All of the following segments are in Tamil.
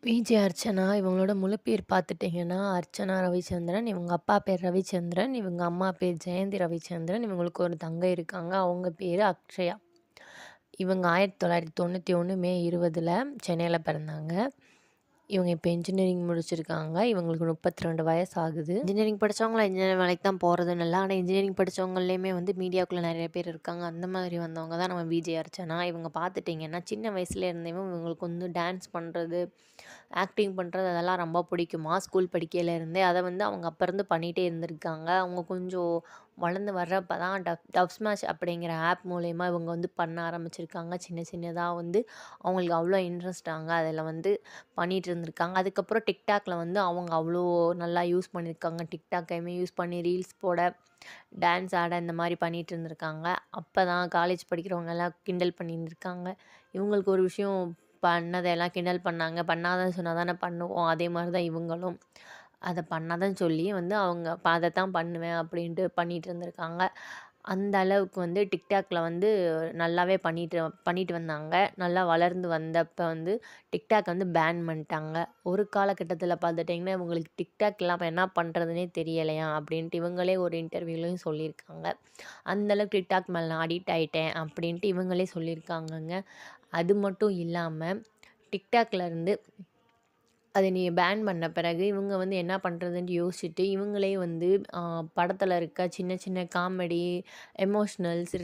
விஜே அர்ச்சனா இவங்களோட முழு பேர் பார்த்துட்டிங்கன்னா, அர்ச்சனா ரவிச்சந்திரன். இவங்க அப்பா பேர் ரவிச்சந்திரன். இவங்க அம்மா பேர் ஜெயந்தி ரவிச்சந்திரன். இவங்களுக்கு ஒரு தங்கை இருக்காங்க. அவங்க பேர் அக்ஷயா. இவங்க 1991 மே 20ல் சென்னையில பிறந்தாங்க. இவங்க இப்போ இன்ஜினியரிங் முடிச்சிருக்காங்க. இவங்களுக்கு 32 வயசு ஆகுது. இன்ஜினியரிங் படித்தவங்களாம் இன்ஜினியரிங் வேலைக்கு தான் போகிறதுன்னு இல்லை. ஆனால் இன்ஜினியரிங் படித்தவங்களையுமே வந்து மீடியாக்குள்ளே நிறைய பேர் இருக்காங்க. அந்த மாதிரி வந்தவங்க தான் நம்ம விஜே அர்ச்சனா. இவங்க பார்த்துட்டிங்கன்னா சின்ன வயசுல இருந்தேவும் இவங்களுக்கு வந்து டான்ஸ் பண்ணுறது, ஆக்டிங் பண்ணுறது அதெல்லாம் ரொம்ப பிடிக்குமா. ஸ்கூல் படிக்கையிலேருந்தே அதை வந்து அவங்க அப்போ இருந்து பண்ணிகிட்டே இருந்திருக்காங்க. அவங்க கொஞ்சம் வளர்ந்து வர்றப்ப தான் டப் ஸ்மாஷ் அப்படிங்கிற ஆப் மூலயமா இவங்க வந்து பண்ண ஆரம்பிச்சிருக்காங்க. சின்ன சின்னதாக வந்து அவங்களுக்கு அவ்வளோ இன்ட்ரெஸ்டாங்க அதில் வந்து பண்ணிகிட்டு இருந்திருக்காங்க. அதுக்கப்புறம் டிக்டாக்ல வந்து அவங்க அவ்வளோ நல்லா யூஸ் பண்ணியிருக்காங்க. டிக்டாக்கையுமே யூஸ் பண்ணி ரீல்ஸ் போட, டான்ஸ் ஆட இந்த மாதிரி பண்ணிகிட்டு இருந்திருக்காங்க. அப்போ தான் காலேஜ் படிக்கிறவங்க எல்லாம் கிண்டல் பண்ணியிருந்திருக்காங்க. இவங்களுக்கு ஒரு விஷயம் பண்ணதெல்லாம் கிண்டல் பண்ணாங்க. பண்ணாதன்னு சொன்னால் தானே பண்ணுவோம். அதே மாதிரி தான் இவங்களும் அதை பண்ணாதன்னு சொல்லி வந்து அவங்க அதைத்தான் பண்ணுவேன் அப்படின்ட்டு பண்ணிகிட்டு இருந்திருக்காங்க. அந்த அளவுக்கு வந்து டிக்டாக்ல வந்து நல்லாவே பண்ணிட்டு வந்தாங்க. நல்லா வளர்ந்து வந்தப்போ வந்து டிக்டாக் வந்து பேன் பண்ணிட்டாங்க. ஒரு காலகட்டத்தில் பார்த்துட்டிங்கன்னா இவங்களுக்கு டிக்டாக் இல்லாமல் என்ன பண்ணுறதுனே தெரியலையா அப்படின்ட்டு இவங்களே ஒரு இன்டர்வியூலையும் சொல்லியிருக்காங்க. அந்தளவுக்கு டிக்டாக் மேலே நான் அடிக்ட் ஆகிட்டேன் அப்படின்ட்டு இவங்களே சொல்லியிருக்காங்கங்க. அது மட்டும் இல்லாமல் டிக்டாக்லேருந்து அதை நீ பேன் பண்ண பிறகு இவங்க வந்து என்ன பண்ணுறதுன்ட்டு யோசிச்சுட்டு இவங்களே வந்து படத்தில் இருக்க சின்ன சின்ன காமெடி, எமோஷ்னல்ஸ்,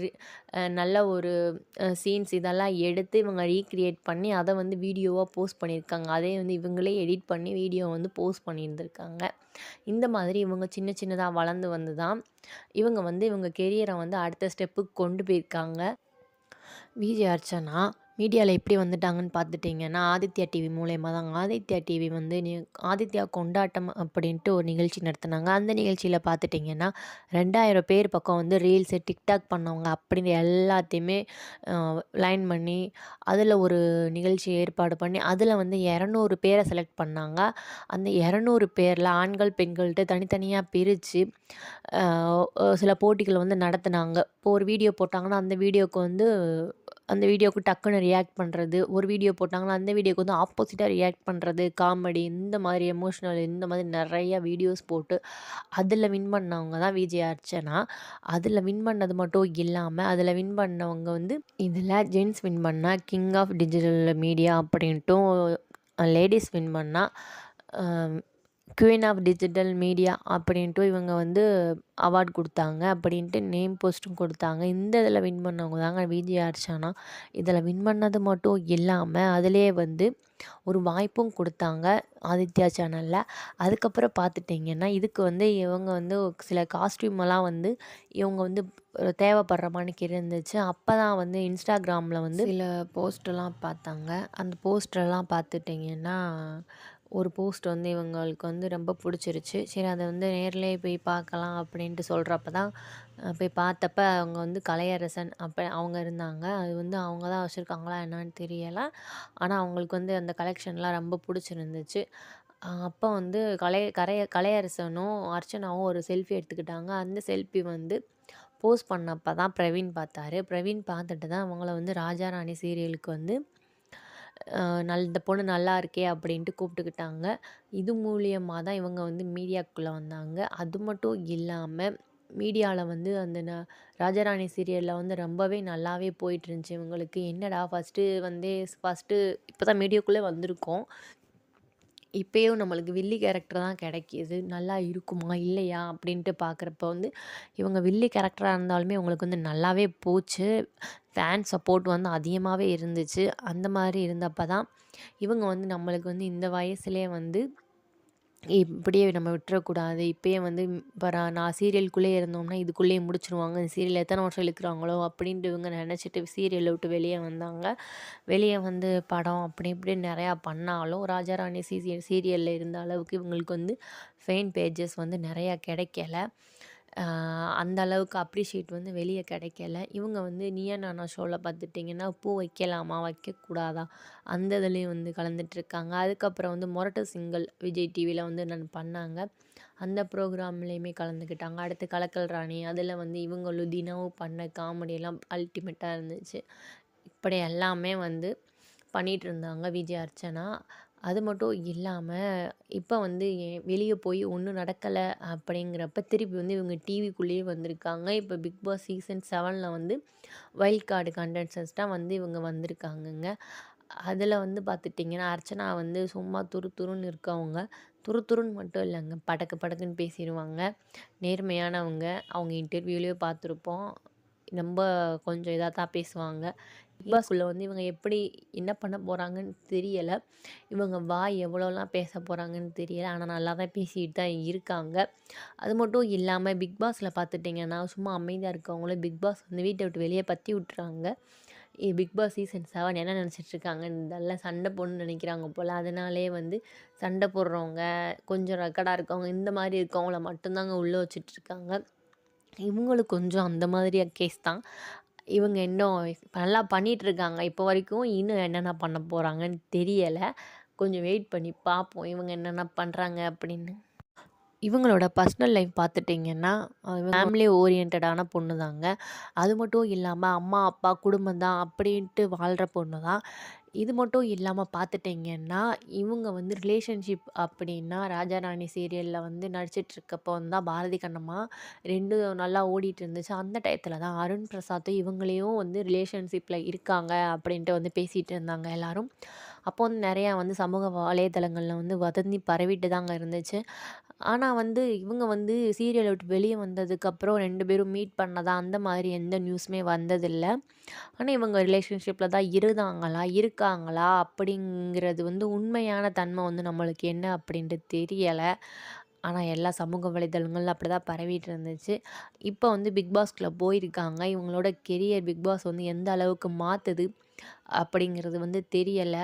நல்ல ஒரு சீன்ஸ் இதெல்லாம் எடுத்து இவங்க ரீக்ரியேட் பண்ணி அதை வந்து வீடியோவாக போஸ்ட் பண்ணியிருக்காங்க. அதே வந்து இவங்களே எடிட் பண்ணி வீடியோ வந்து போஸ்ட் பண்ணியிருந்திருக்காங்க. இந்த மாதிரி இவங்க சின்ன சின்னதாக வளர்ந்து வந்து தான் இவங்க வந்து இவங்க கெரியரை வந்து அடுத்த ஸ்டெப்புக்கு கொண்டு போயிருக்காங்க. விஜே அர்ச்சனா மீடியாவில் எப்படி வந்துட்டாங்கன்னு பார்த்துட்டிங்கன்னா, ஆதித்யா டிவி மூலயமா தான். ஆதித்யா டிவி வந்து ஆதித்யா கொண்டாட்டம் அப்படின்ட்டு ஒரு நிகழ்ச்சி நடத்துனாங்க. அந்த நிகழ்ச்சியில் பார்த்துட்டிங்கன்னா 2000 பேர் பக்கம் வந்து ரீல்ஸு, டிக்டாக் பண்ணவங்க அப்படின்னு எல்லாத்தையுமே லைன் பண்ணி அதில் ஒரு நிகழ்ச்சி ஏற்பாடு பண்ணி அதில் வந்து 200 பேரை செலக்ட் பண்ணாங்க. அந்த 200 பேரில் ஆண்கள், பெண்கள்கிட்ட தனித்தனியாக பிரித்து சில போட்டிகள் வந்து நடத்துனாங்க. இப்போ ஒரு வீடியோ போட்டாங்கன்னா அந்த வீடியோவுக்கு டக்குன்னு ரியாக்ட் பண்ணுறது, ஒரு வீடியோ போட்டாங்கன்னா அந்த வீடியோவுக்கு வந்து ஆப்போசிட்டாக ரியாக்ட் பண்ணுறது, காமெடி இந்த மாதிரி எமோஷ்னல் இந்த மாதிரி நிறையா வீடியோஸ் போட்டு அதில் வின் பண்ணவங்க தான் விஜே அர்ச்சனா. அதில் வின் பண்ணது மட்டும் இல்லாமல் அதில் வின் பண்ணவங்க வந்து இதில் ஜென்ஸ் வின் பண்ணால் கிங் ஆஃப் டிஜிட்டல் மீடியா அப்படின்ட்டும், லேடிஸ் வின் பண்ணால் குவீன் ஆஃப் டிஜிட்டல் மீடியா அப்படின்ட்டு இவங்க வந்து அவார்ட் கொடுத்தாங்க. அப்படின்ட்டு நேம் போஸ்ட்டும் கொடுத்தாங்க. இந்த இதில் வின் பண்ணவங்க தாங்க விஜே அர்ச்சனா. இதில் வின் பண்ணது மட்டும் இல்லாமல் அதிலே வந்து ஒரு வாய்ப்பும் கொடுத்தாங்க ஆதித்யா சேனலில். அதுக்கப்புறம் பார்த்துட்டிங்கன்னா இதுக்கு வந்து இவங்க வந்து சில காஸ்ட்யூமெல்லாம் வந்து இவங்க வந்து தேவைப்படுற மாணிக்கு இருந்துச்சு. அப்போ தான் வந்து இன்ஸ்டாகிராமில் வந்து சில போஸ்டெல்லாம் பார்த்தாங்க. அந்த போஸ்டரெல்லாம் பார்த்துட்டிங்கன்னா ஒரு போஸ்ட் வந்து இவங்களுக்கு வந்து ரொம்ப பிடிச்சிருச்சு. சரி அதை வந்து நேர்லேயே போய் பார்க்கலாம் அப்படின்ட்டு சொல்கிறப்ப தான் போய் பார்த்தப்ப அவங்க வந்து கலையரசன் அவங்க இருந்தாங்க. அது வந்து அவங்க தான் வச்சுருக்காங்களா என்னான்னு தெரியலை. ஆனால் அவங்களுக்கு வந்து அந்த கலெக்ஷன்லாம் ரொம்ப பிடிச்சிருந்துச்சு. அப்போ வந்து கலையரசனும் அர்ச்சனாவும் ஒரு செல்ஃபி எடுத்துக்கிட்டாங்க. அந்த செல்ஃபி வந்து போஸ்ட் பண்ணப்போ தான் பிரவீன் பார்த்தாரு. பிரவீன் பார்த்துட்டு தான் அவங்கள வந்து ராஜா ராணி சீரியலுக்கு வந்து இந்த பொண்ணு நல்லா இருக்கே அப்படின்ட்டு கூப்பிட்டுக்கிட்டாங்க. இது மூலியமாக தான் இவங்க வந்து மீடியாக்குள்ளே வந்தாங்க. அது மட்டும் இல்லாமல் மீடியாவில் வந்து அந்த ராஜாராணி சீரியலில் வந்து ரொம்பவே நல்லாவே போயிட்டுருந்துச்சு இவங்களுக்கு. என்னடா ஃபஸ்ட்டு இப்போ தான் மீடியாக்குள்ளே வந்திருக்கோம். இப்போயும் நம்மளுக்கு வில்லி கேரக்டர் தான் கிடைக்கிது. நல்லா இருக்குமா இல்லையா அப்படின்ட்டு பார்க்குறப்ப வந்து இவங்க வில்லி கேரக்டராக இருந்தாலுமே இவங்களுக்கு வந்து நல்லாவே போச்சு. ஃபேன் சப்போர்ட் வந்து அதிகமாகவே இருந்துச்சு. அந்த மாதிரி இருந்தப்போ தான் இவங்க வந்து நம்மளுக்கு வந்து இந்த வயசுலேயே வந்து இப்படியே நம்ம விட்டுறக்கூடாது. இப்போயே வந்து இப்போ நான் சீரியலுக்குள்ளேயே இருந்தோம்னா இதுக்குள்ளேயே முடிச்சுருவாங்க. இந்த சீரியல் எத்தனை வருஷம் இழுக்கிறாங்களோ அப்படின்ட்டு இவங்க நினச்சிட்டு சீரியலை விட்டு வெளியே வந்தாங்க. வெளியே வந்து படம் அப்படி இப்படின்னு நிறையா பண்ணாலும் ராஜாராணி சீரியலில் இருந்த அளவுக்கு இவங்களுக்கு வந்து ஃபேன் பேஜஸ் வந்து நிறையா கிடைக்கல. அந்த அளவுக்கு அப்ரிஷியேட் வந்து வெளியே கிடைக்கல. இவங்க வந்து நீயா நானா ஷோவில் பார்த்துட்டிங்கன்னா பூ வைக்கலாமா வைக்கக்கூடாதா அந்த இதுலேயும் வந்து கலந்துட்டுருக்காங்க. அதுக்கப்புறம் வந்து மொரட்டு சிங்கல் விஜய் டிவியில் வந்து பண்ணாங்க. அந்த ப்ரோக்ராம்லேயுமே கலந்துக்கிட்டாங்க. அடுத்து கலக்கல் ராணி அதில் வந்து இவங்களும் தினமும் பண்ண காமெடியெல்லாம் அல்டிமேட்டாக இருந்துச்சு. இப்படி எல்லாமே வந்து பண்ணிகிட்டு இருந்தாங்க விஜே அர்ச்சனா. அது மட்டும் இல்லாம, இப்ப வந்து வெளிய போய் ஒண்ணும் நடக்கல அப்படிங்கிறப்ப, திருப்பி வந்து இவங்க டிவிக்குள்ளேயே வந்திருக்காங்க. இப்ப பிக் பாஸ் சீசன் 7ல வந்து வைல்ட் கார்டு கண்டஸ்டன்ட்ஸா வந்து இவங்க வந்திருக்காங்கங்க. அதில வந்து பார்த்துட்டிங்கன்னா, அர்ச்சனா வந்து சும்மா துருதுருன்னு இருக்கவங்க. துருதுருன்னு மட்டும் இல்லங்க, படக்கு படக்குன்னு பேசிருவாங்க. நேர்மையானவங்க. அவங்க இன்டர்வியூலயே பார்த்துருப்போம். ரொம்ப கொஞ்சம் இதா தான் பேசுவாங்க. பிக் பாஸ்குள்ள வந்து இவங்க எப்படி என்ன பண்ண போறாங்கன்னு தெரியல. இவங்க வாய் எவ்வளோலாம் பேச போறாங்கன்னு தெரியல. ஆனா நல்லா தான் பேசிட்டு தான் இருக்காங்க. அது மட்டும் இல்லாம பிக் பாஸ்ல பார்த்துட்டிங்கன்னா, சும்மா அமைதியா இருக்கவங்கள பிக் பாஸ் வந்து வீட்ட விட்டு வெளிய பத்தி விட்டுறாங்க. பிக் பாஸ் சீசன் 7 என்ன நெனச்சிட்டு இருக்காங்க, இதெல்லாம் சண்ட போடணும்னு நெனைக்கிறாங்க போல. அதனாலேயே வந்து சண்ட போடுறவங்க, கொஞ்சம் ரகடா இருக்கவங்க, இந்த மாரி இருக்கவங்கள மட்டும் தாங்க உள்ள வச்சுட்ருக்காங்க. இவங்களும் கொஞ்சம் அந்த மாதிரி கேஸ் தான். இவங்க இன்னும் நல்லா பண்ணிட்டுருக்காங்க. இப்போ வரைக்கும் இன்னும் என்னென்ன பண்ண போறாங்கன்னு தெரியல. கொஞ்சம் வெயிட் பண்ணி பார்ப்போம். இவங்க என்னென்ன பண்றாங்க அப்படின்னு. இவங்களோட பர்சனல் லைஃப் பார்த்துட்டிங்கன்னா, ஃபேமிலி ஓரியன்டடான பொண்ணு தாங்க. அது மட்டும் இல்லாம அம்மா, அப்பா, குடும்பம் தான் அப்படின்ட்டு வாழ்ற பொண்ணு தான். இது மட்டும் இல்லாம பார்த்துட்டிங்கன்னா, இவங்க வந்து ரிலேஷன்ஷிப் அப்படின்னா, ராஜா ராணி சீரியல்ல வந்து நடிச்சிட்ருக்கப்போ தான் பாரதி கண்ணம்மா 2 நல்லா ஓடிட்டு இருந்துச்சு. அந்த டயத்துல தான் அருண் பிரசாத்தும் இவங்களையும் வந்து ரிலேஷன்ஷிப்ல இருக்காங்க அப்படின்ட்டு வந்து பேசிட்டு இருந்தாங்க எல்லாரும். அப்போ வந்து நெறையா வந்து சமூக வலைதளங்கள்ல வந்து வதந்தி பரவிட்டு தாங்க இருந்துச்சு. ஆனா வந்து இவங்க வந்து சீரியல விட்டு வெளிய வந்ததுக்கப்புறம் 2 பேரும் மீட் பண்ணதா அந்த மாதிரி எந்த நியூஸுமே வந்ததில்ல. ஆனா இவங்க ரிலேஷன்ஷிப்ல தான் இருக்காங்களா அப்படிங்கிறது வந்து உண்மையான தன்மை வந்து நம்மளுக்கு என்ன அப்படின்ட்டு தெரியல. ஆனா எல்லா சமூக வலைதளங்கள்ல அப்படிதான் பரவிட்டு இருந்துச்சு. இப்போ வந்து பிக் பாஸ்குள்ள போயிருக்காங்க. இவங்களோட கெரியர் பிக் பாஸ் வந்து எந்த அளவுக்கு மாத்துது அப்படிங்கிறது வந்து தெரியல.